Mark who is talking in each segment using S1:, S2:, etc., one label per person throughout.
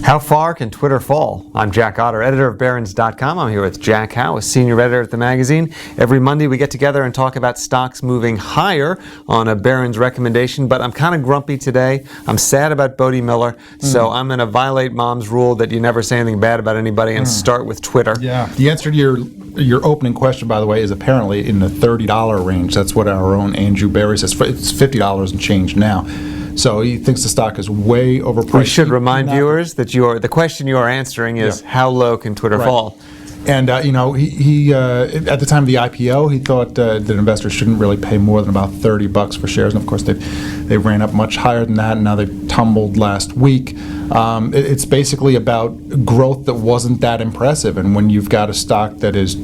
S1: How far can Twitter fall? I'm Jack Otter, editor of BARRON'S.com. I'm here with Jack Howe, a senior editor at the magazine. Every Monday we get together and talk about stocks moving higher on a Barron's recommendation, but I'm kind of grumpy today. I'm sad about Bodie Miller, so I'm going to violate Mom's rule that you never say anything bad about anybody and start with Twitter.
S2: Yeah. The answer to your opening question, by the way, is apparently in the $30 range. That's what our own Andrew Barry says. It's $50 and change now. So he thinks the stock is way overpriced.
S1: We should remind viewers that the question you are answering is how low can Twitter fall?
S2: And he at the time of the IPO, he thought that investors shouldn't really pay more than about $30 for shares. And of course, they ran up much higher than that, and now they've tumbled last week. It's basically about growth that wasn't that impressive. And when you've got a stock that is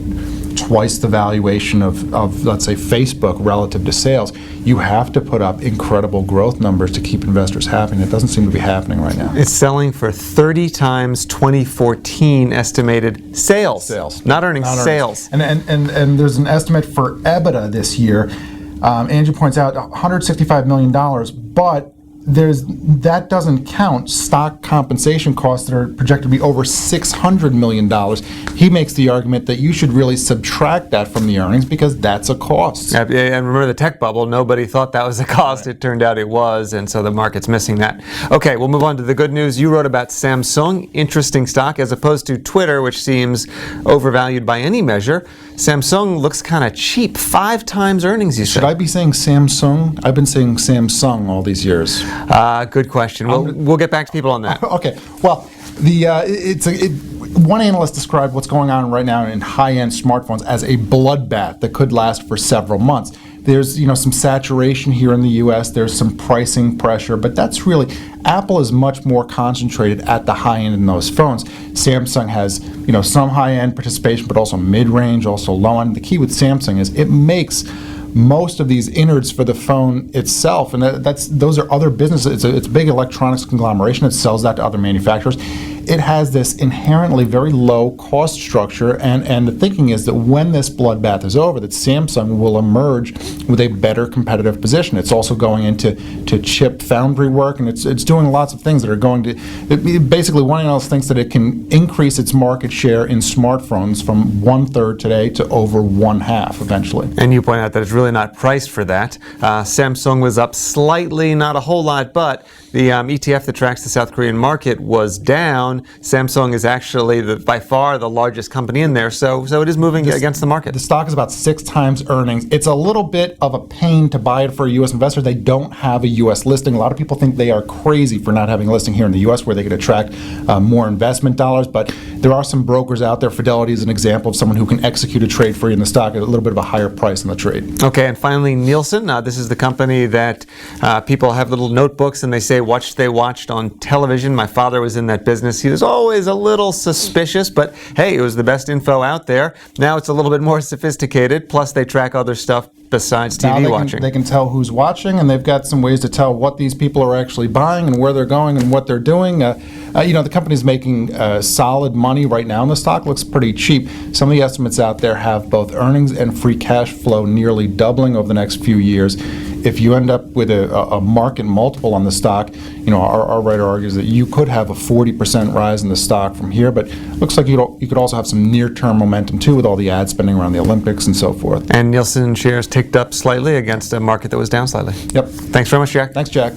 S2: twice the valuation of, let's say, Facebook relative to sales, you have to put up incredible growth numbers to keep investors happy, and it doesn't seem to be happening right now.
S1: It's selling for 30 times 2014 estimated sales. Not earnings, sales.
S2: And there's an estimate for EBITDA this year. Andrew points out $165 million, but that doesn't count stock compensation costs that are projected to be over $600 million. He makes the argument that you should really subtract that from the earnings because that's a cost.
S1: And remember the tech bubble, nobody thought that was a cost. Right. It turned out it was, and so the market's missing that. Okay, we'll move on to the good news. You wrote about Samsung, interesting stock, as opposed to Twitter, which seems overvalued by any measure. Samsung looks kind of cheap, 5 times earnings, you said.
S2: Should I be saying Samsung? I've been saying Samsung all these years.
S1: Good question. We'll get back to people on that.
S2: Okay. Well, one analyst described what's going on right now in high-end smartphones as a bloodbath that could last for several months. There's some saturation here in the U.S. There's some pricing pressure, but that's really Apple is much more concentrated at the high end in those phones. Samsung has some high-end participation, but also mid-range, also low-end. The key with Samsung is it makes most of these innards for the phone itself, and those are other businesses. It's a big electronics conglomeration that sells that to other manufacturers. It has this inherently very low cost structure, and the thinking is that when this bloodbath is over, that Samsung will emerge with a better competitive position. It's also going into chip foundry work, and it's doing lots of things that are going to. Basically, one analyst thinks that it can increase its market share in smartphones from 1/3 today to over 1/2 eventually.
S1: And you point out that it's really not priced for that. Samsung was up slightly, not a whole lot, but the ETF that tracks the South Korean market was down. Samsung is actually by far the largest company in there, so it is moving against the market.
S2: The stock is about 6 times earnings. It's a little bit of a pain to buy it for a U.S. investor. They don't have a U.S. listing. A lot of people think they are crazy for not having a listing here in the U.S. where they could attract more investment dollars, but there are some brokers out there. Fidelity is an example of someone who can execute a trade for you in the stock at a little bit of a higher price on the trade.
S1: Okay, and finally Nielsen. This is the company that people have little notebooks and they say what they watched on television. My father was in that business. He was always a little suspicious, but hey, it was the best info out there. Now it's a little bit more sophisticated, plus they track other stuff besides TV watching.
S2: They can tell who's watching, and they've got some ways to tell what these people are actually buying and where they're going and what they're doing. The company's making solid money right now, and the stock looks pretty cheap. Some of the estimates out there have both earnings and free cash flow nearly doubling over the next few years. If you end up with a market multiple on the stock, our writer argues that you could have a 40% rise in the stock from here, but looks like you could also have some near-term momentum too with all the ad spending around the Olympics and so forth.
S1: And Nielsen shares ticked up slightly against a market that was down slightly.
S2: Yep.
S1: Thanks very much, Jack.
S2: Thanks, Jack.